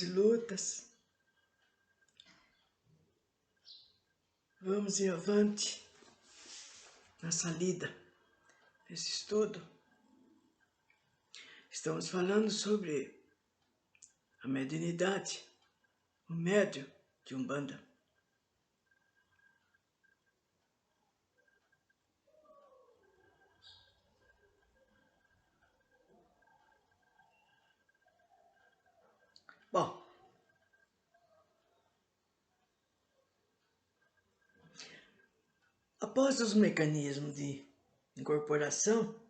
e lutas. Vamos em avante nessa lida, nesse estudo. Estamos falando sobre a mediunidade, o médium de Umbanda. Bom, após os mecanismos de incorporação,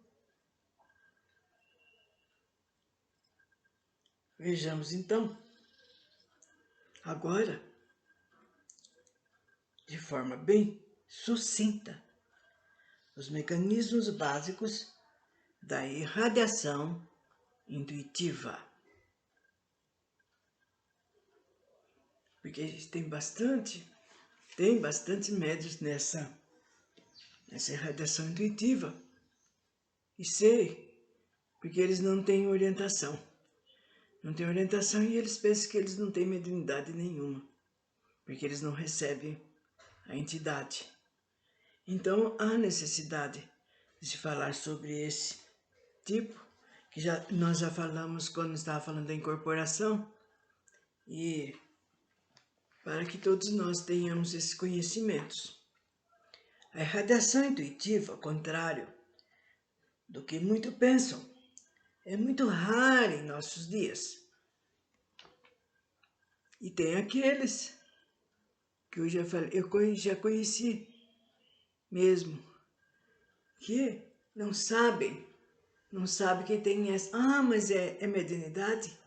vejamos então, agora, de forma bem sucinta, os mecanismos básicos da irradiação intuitiva. Porque a gente tem bastante médios nessa irradiação intuitiva. E sei, porque eles não têm orientação. Não têm orientação e eles pensam que eles não têm mediunidade nenhuma. Porque eles não recebem a entidade. Então, há necessidade de se falar sobre esse tipo, que nós já falamos quando estava falando da incorporação, e para que todos nós tenhamos esses conhecimentos. A irradiação intuitiva, ao contrário do que muito pensam, é muito rara em nossos dias. E tem aqueles que eu já conheci mesmo, que não sabem que tem essa. Ah, mas é mediunidade?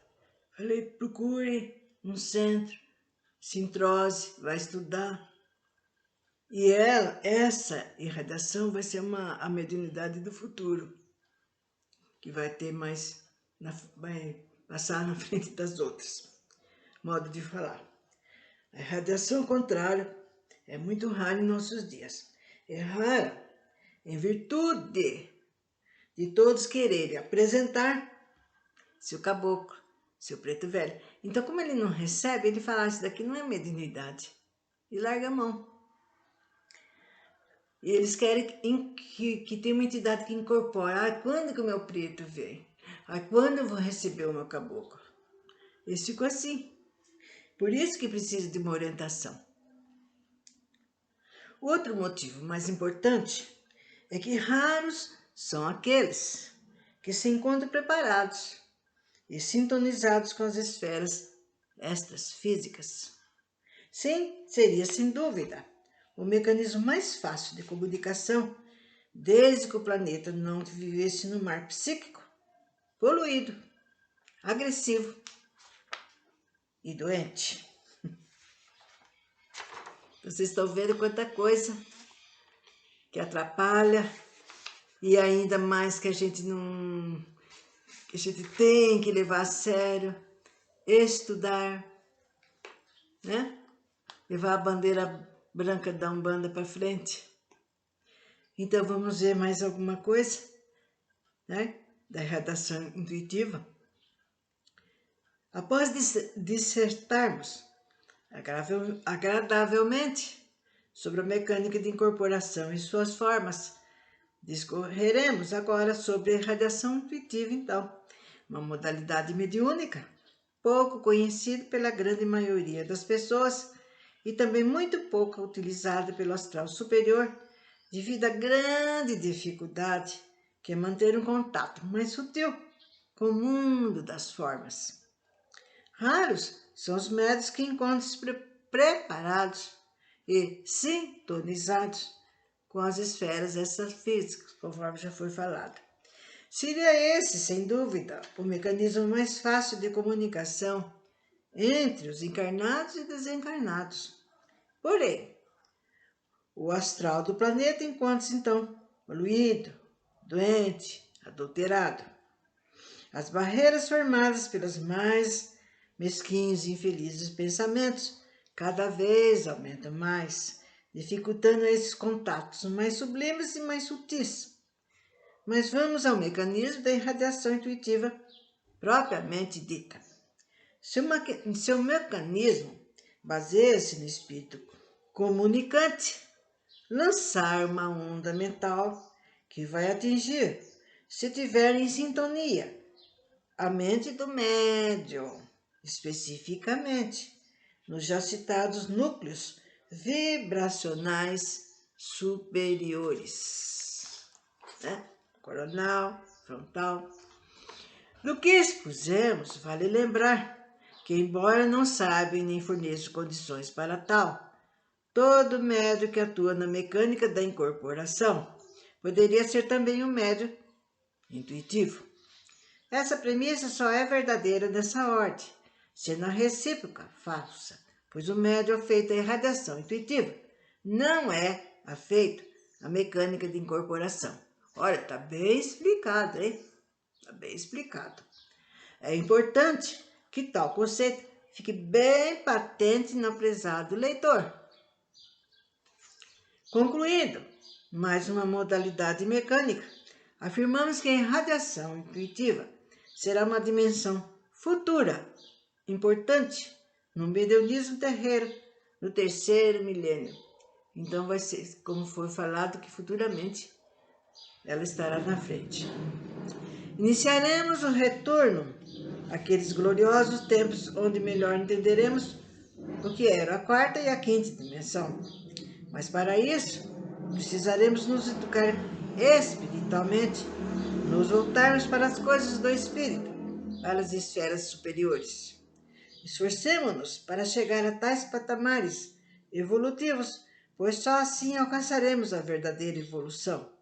Falei, procure um centro, Sintrose, vai estudar. E essa irradiação vai ser a mediunidade do futuro, que vai ter mais, vai passar na frente das outras. Modo de falar. A irradiação contrária é muito rara em nossos dias. É rara em virtude de todos quererem apresentar seu caboclo, seu preto velho. Então, como ele não recebe, ele fala, isso daqui não é mediunidade. E larga a mão. E eles querem que tenha uma entidade que incorpora. Ah, quando que o meu preto vem? Ah, quando eu vou receber o meu caboclo? Eles ficam assim. Por isso que precisa de uma orientação. Outro motivo mais importante é que raros são aqueles que se encontram preparados e sintonizados com as esferas extras físicas. Sim, seria sem dúvida o mecanismo mais fácil de comunicação desde que o planeta não vivesse no mar psíquico, poluído, agressivo e doente. Vocês estão vendo quanta coisa que atrapalha e ainda mais que a gente tem que levar a sério, estudar, né? Levar a bandeira branca da Umbanda para frente. Então vamos ver mais alguma coisa, né? Da irradiação intuitiva. Após dissertarmos agradavelmente sobre a mecânica de incorporação e suas formas, discorreremos agora sobre a irradiação intuitiva, então, uma modalidade mediúnica pouco conhecida pela grande maioria das pessoas e também muito pouco utilizada pelo astral superior devido à grande dificuldade que é manter um contato mais sutil com o mundo das formas. Raros são os médiuns que encontram-se preparados e sintonizados com as esferas extrafísicas, conforme já foi falado. Seria esse, sem dúvida, o mecanismo mais fácil de comunicação entre os encarnados e desencarnados. Porém, o astral do planeta encontra-se, então, poluído, doente, adulterado. As barreiras formadas pelos mais mesquinhos e infelizes pensamentos cada vez aumentam mais, dificultando esses contatos mais sublimes e mais sutis. Mas vamos ao mecanismo da irradiação intuitiva propriamente dita. Seu mecanismo baseia-se no espírito comunicante, lançar uma onda mental que vai atingir, se tiver em sintonia, a mente do médium, especificamente nos já citados núcleos vibracionais superiores, né? Coronal, frontal. Do que expusemos, vale lembrar que, embora não saiba e nem forneça condições para tal, todo médium que atua na mecânica da incorporação poderia ser também um médium intuitivo. Essa premissa só é verdadeira nessa ordem, sendo a recíproca falsa, pois o médium afeito à irradiação intuitiva não é afeito à mecânica de incorporação. Olha, está bem explicado, hein? Está bem explicado. É importante que tal conceito fique bem patente no prezado leitor. Concluindo, mais uma modalidade mecânica, afirmamos que a irradiação intuitiva será uma dimensão futura, importante, no mediunismo terreiro, no terceiro milênio. Então vai ser, como foi falado, que futuramente ela estará na frente. Iniciaremos o retorno àqueles gloriosos tempos onde melhor entenderemos o que era a quarta e a quinta dimensão. Mas para isso, precisaremos nos educar espiritualmente, nos voltarmos para as coisas do espírito, para as esferas superiores. Esforcemo-nos para chegar a tais patamares evolutivos, pois só assim alcançaremos a verdadeira evolução.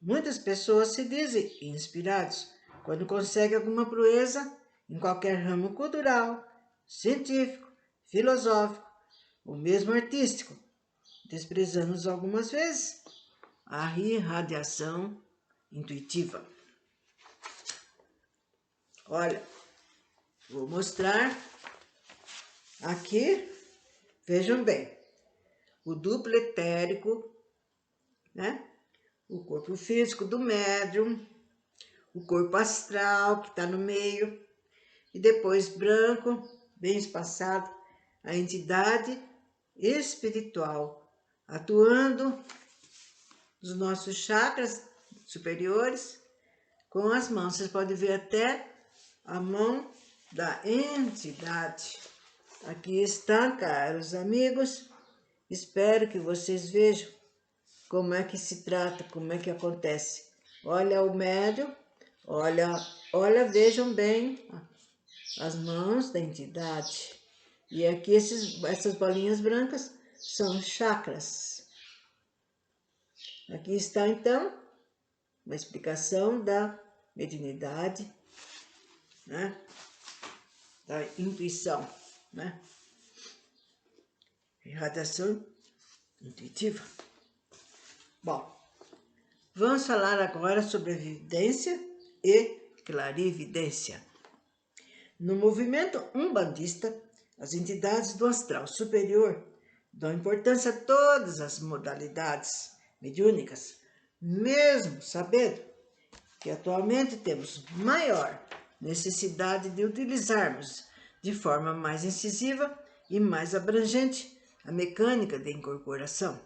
Muitas pessoas se dizem inspirados quando conseguem alguma proeza em qualquer ramo cultural, científico, filosófico ou mesmo artístico, desprezando algumas vezes a irradiação intuitiva. Olha, vou mostrar aqui, vejam bem, o duplo etérico, né? O corpo físico do médium, o corpo astral que está no meio, e depois branco, bem espaçado, a entidade espiritual atuando nos nossos chakras superiores com as mãos. Vocês podem ver até a mão da entidade. Aqui está, caros amigos. Espero que vocês vejam como é que se trata, como é que acontece. Olha o médium, olha, vejam bem as mãos da entidade. E aqui essas bolinhas brancas são chakras. Aqui está, então, uma explicação da mediunidade, né? Da intuição, né? Irradiação intuitiva. Bom, vamos falar agora sobre evidência e clarividência. No movimento umbandista, as entidades do astral superior dão importância a todas as modalidades mediúnicas, mesmo sabendo que atualmente temos maior necessidade de utilizarmos de forma mais incisiva e mais abrangente a mecânica de incorporação.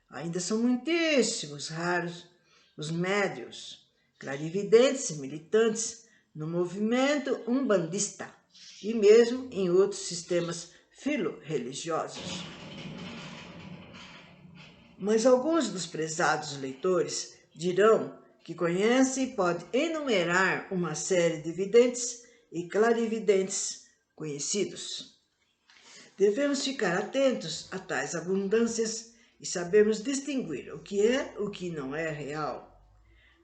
Ainda são muitíssimos raros os médiuns, clarividentes e militantes no movimento umbandista e mesmo em outros sistemas filo-religiosos. Mas alguns dos prezados leitores dirão que conhecem e podem enumerar uma série de videntes e clarividentes conhecidos. Devemos ficar atentos a tais abundâncias e sabermos distinguir o que é o que não é real.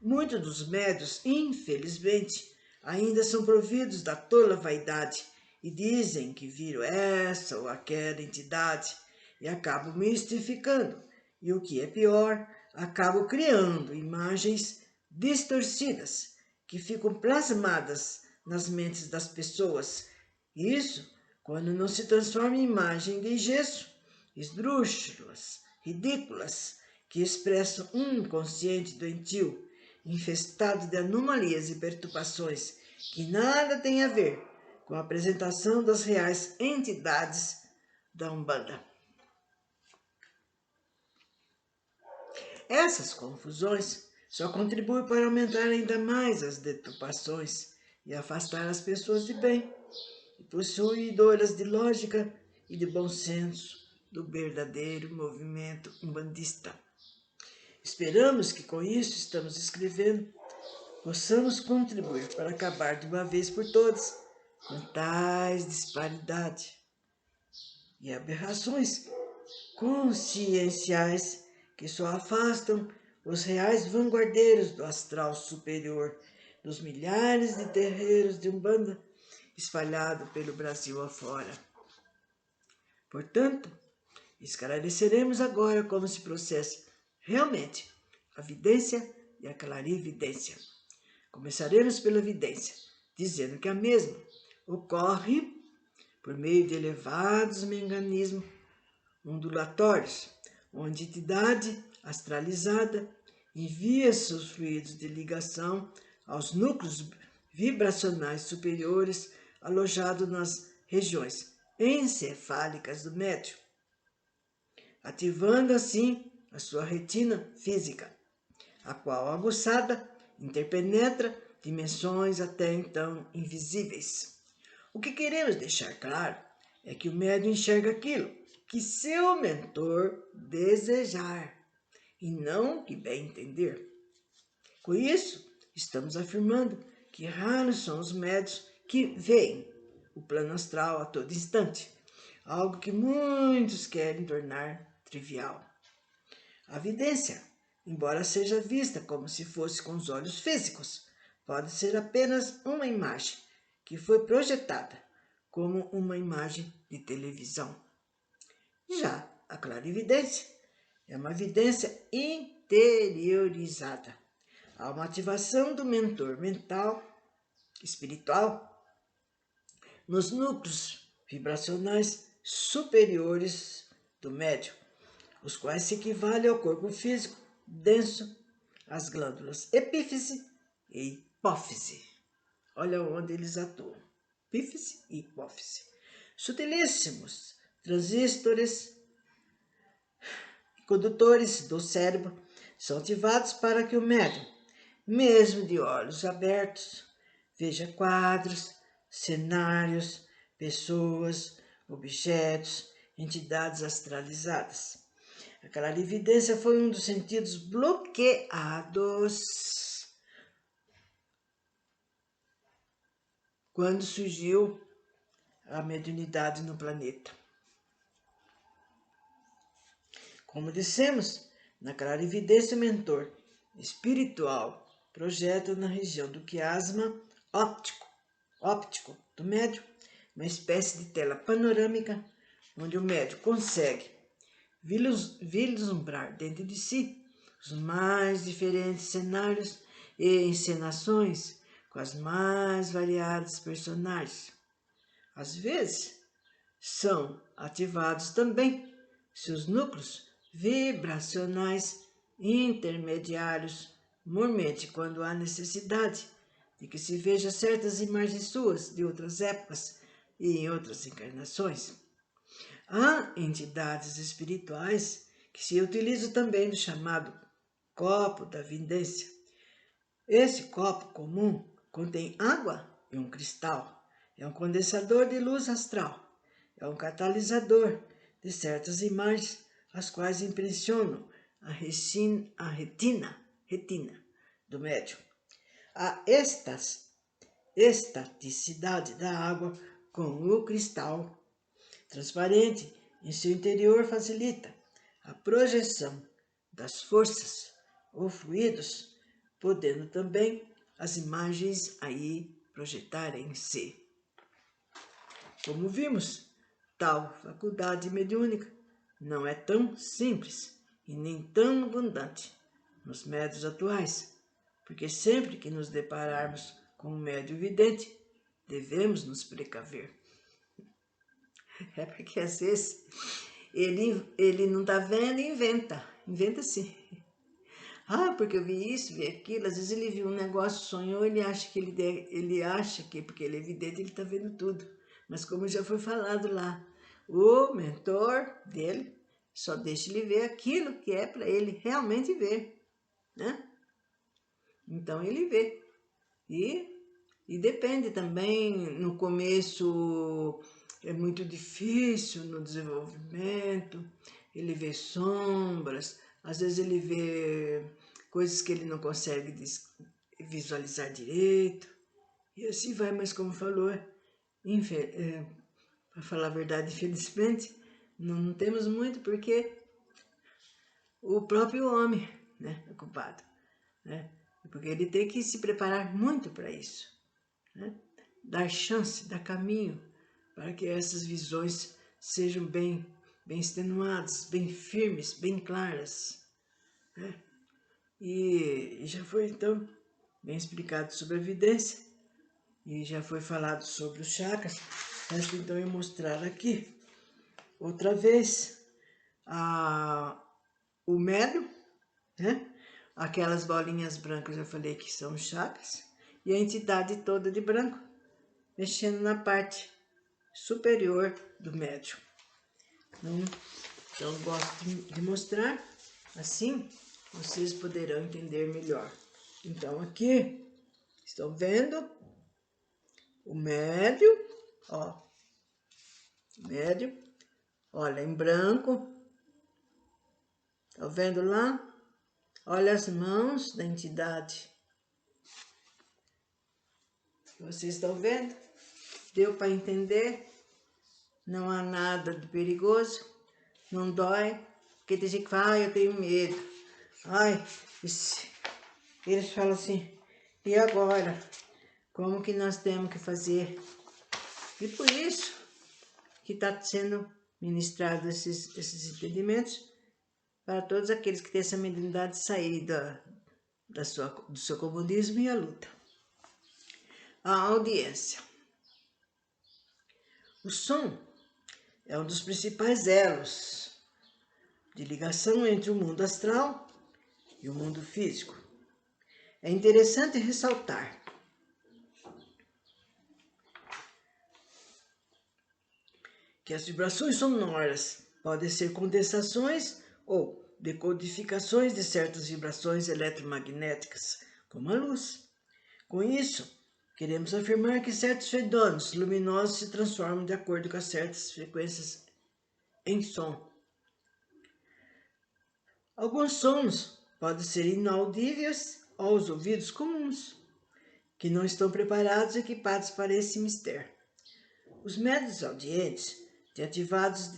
Muitos dos médiuns, infelizmente, ainda são providos da tola vaidade e dizem que viram essa ou aquela entidade e acabam mistificando. E o que é pior, acabam criando imagens distorcidas que ficam plasmadas nas mentes das pessoas. Isso quando não se transforma em imagem de gesso, esdrúxulas, ridículas, que expressam um inconsciente doentio, infestado de anomalias e perturbações que nada tem a ver com a apresentação das reais entidades da Umbanda. Essas confusões só contribuem para aumentar ainda mais as deturpações e afastar as pessoas de bem e possuidoras de lógica e de bom senso do verdadeiro movimento umbandista. Esperamos que com isso estamos escrevendo possamos contribuir para acabar de uma vez por todas com tais disparidades e aberrações conscienciais que só afastam os reais vanguardeiros do astral superior dos milhares de terreiros de Umbanda espalhados pelo Brasil afora. Portanto, esclareceremos agora como se processa realmente a vidência e a clarividência. Começaremos pela vidência, dizendo que a mesma ocorre por meio de elevados mecanismos ondulatórios, onde a entidade astralizada envia seus fluidos de ligação aos núcleos vibracionais superiores alojados nas regiões encefálicas do médium, ativando assim a sua retina física, a qual, aguçada, interpenetra dimensões até então invisíveis. O que queremos deixar claro é que o médium enxerga aquilo que seu mentor desejar e não o que bem entender. Com isso, estamos afirmando que raros são os médiuns que veem o plano astral a todo instante, algo que muitos querem tornar trivial. A vidência, embora seja vista como se fosse com os olhos físicos, pode ser apenas uma imagem que foi projetada como uma imagem de televisão. Já a clarividência é uma vidência interiorizada. Há uma ativação do mentor mental, espiritual, nos núcleos vibracionais superiores do médium, os quais se equivalem ao corpo físico denso, as glândulas epífise e hipófise. Olha onde eles atuam, epífise e hipófise. Sutilíssimos transistores e condutores do cérebro são ativados para que o médium, mesmo de olhos abertos, veja quadros, cenários, pessoas, objetos, entidades astralizadas. A clarividência foi um dos sentidos bloqueados quando surgiu a mediunidade no planeta. Como dissemos, na clarividência o mentor espiritual projeta na região do quiasma óptico do médium uma espécie de tela panorâmica onde o médium consegue vislumbrar dentro de si os mais diferentes cenários e encenações com as mais variadas personagens. Às vezes, são ativados também seus núcleos vibracionais intermediários, mormente quando há necessidade de que se veja certas imagens suas de outras épocas e em outras encarnações. Há entidades espirituais que se utilizam também do chamado copo da vidência. Esse copo comum contém água e um cristal. É um condensador de luz astral. É um catalisador de certas imagens, as quais impressionam a retina do médium. A estaticidade da água com o cristal transparente em seu interior facilita a projeção das forças ou fluidos, podendo também as imagens aí projetarem-se. Como vimos, tal faculdade mediúnica não é tão simples e nem tão abundante nos médiuns atuais, porque sempre que nos depararmos com um médium vidente, devemos nos precaver. É porque às vezes ele não está vendo e inventa sim. Ah, porque eu vi isso, vi aquilo. Às vezes ele viu um negócio, sonhou, ele acha que porque ele é evidente, ele está vendo tudo. Mas como já foi falado lá, o mentor dele só deixa ele ver aquilo que é para ele realmente ver, né? Então ele vê. E depende também, no começo é muito difícil no desenvolvimento, ele vê sombras, às vezes ele vê coisas que ele não consegue visualizar direito, e assim vai, mas como falou, para falar a verdade, infelizmente, não temos muito porque o próprio homem, né, é culpado, né? Porque ele tem que se preparar muito para isso, né? Dar chance, dar caminho para que essas visões sejam bem extenuadas, bem firmes, bem claras, né? E já foi então bem explicado sobre a evidência e já foi falado sobre os chakras. Resta então eu mostrar aqui outra vez o médium, né? Aquelas bolinhas brancas eu falei que são chakras, e a entidade toda de branco, mexendo na parte superior do médium. Então eu gosto de mostrar, assim vocês poderão entender melhor. Então aqui, estão vendo o médium, ó, médium, olha, em branco, tá vendo lá? Olha as mãos da entidade. Vocês estão vendo? Deu para entender? Não há nada de perigoso, não dói, porque tem gente que fala, eu tenho medo. Ai, eles falam assim, e agora? Como que nós temos que fazer? E por isso que está sendo ministrado esses entendimentos para todos aqueles que têm essa mediunidade de sair do seu comodismo e a luta. A audiência. O som é um dos principais elos de ligação entre o mundo astral e o mundo físico. É interessante ressaltar que as vibrações sonoras podem ser condensações ou decodificações de certas vibrações eletromagnéticas, como a luz. Com isso, queremos afirmar que certos fenômenos luminosos se transformam de acordo com certas frequências em som. Alguns sons podem ser inaudíveis aos ouvidos comuns, que não estão preparados e equipados para esse mistério. Os médiuns audientes têm ativados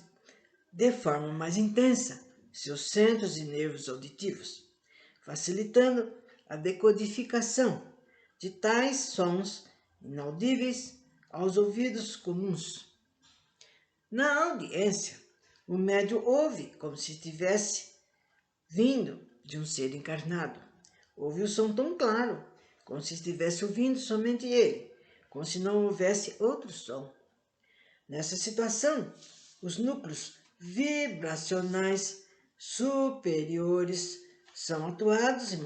de forma mais intensa seus centros e nervos auditivos, facilitando a decodificação de tais sons inaudíveis aos ouvidos comuns. Na audiência, o médium ouve como se estivesse vindo de um ser encarnado. Ouve o som tão claro, como se estivesse ouvindo somente ele, como se não houvesse outro som. Nessa situação, os núcleos vibracionais superiores são atuados e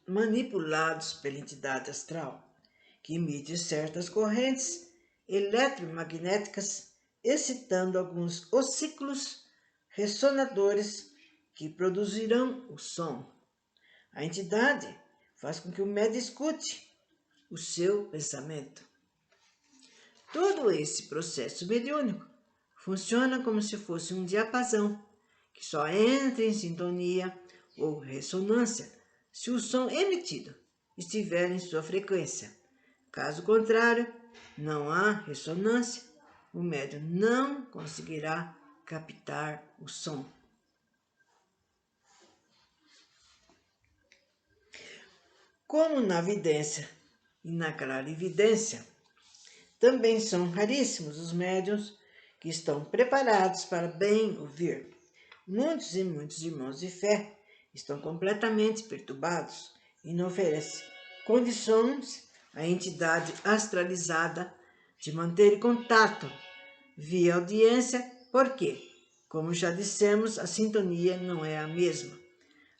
manipulados pela entidade astral, que emite certas correntes eletromagnéticas, excitando alguns ossículos ressonadores que produzirão o som. A entidade faz com que o médium escute o seu pensamento. Todo esse processo mediúnico funciona como se fosse um diapasão, que só entra em sintonia ou ressonância se o som emitido estiver em sua frequência. Caso contrário, não há ressonância, o médium não conseguirá captar o som. Como na vidência e na clarividência, também são raríssimos os médiuns que estão preparados para bem ouvir. Muitos e muitos irmãos de fé estão completamente perturbados e não oferecem condições à entidade astralizada de manter contato via audiência, porque, como já dissemos, a sintonia não é a mesma.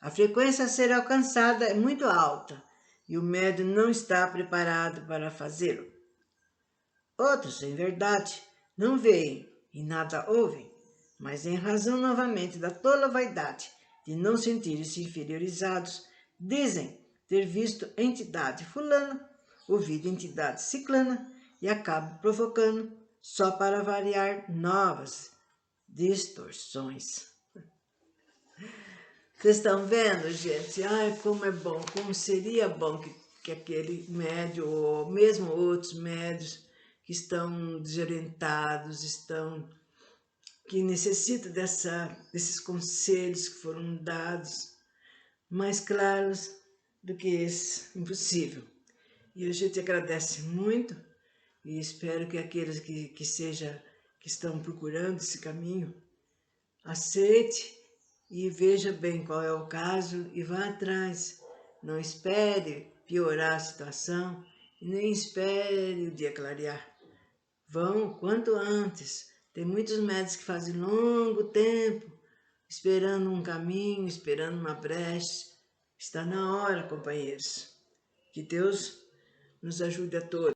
A frequência a ser alcançada é muito alta e o médium não está preparado para fazê-lo. Outros, em verdade, não veem e nada ouvem, mas em razão novamente da tola vaidade de não sentirem-se inferiorizados, dizem ter visto entidade fulana, ouvido entidade ciclana e acabam provocando, só para variar, novas distorções. Vocês estão vendo, gente? Ai, como é bom, como seria bom que aquele médium, ou mesmo outros médios que estão desorientados, que necessitam desses conselhos que foram dados, mais claros do que esse, impossível. E a gente agradece muito e espero que aqueles que estão procurando esse caminho, aceite e veja bem qual é o caso e vá atrás. Não espere piorar a situação e nem espere o dia clarear. Vão quanto antes. Tem muitos médicos que fazem longo tempo esperando um caminho, esperando uma brecha. Está na hora, companheiros. Que Deus nos ajude a todos.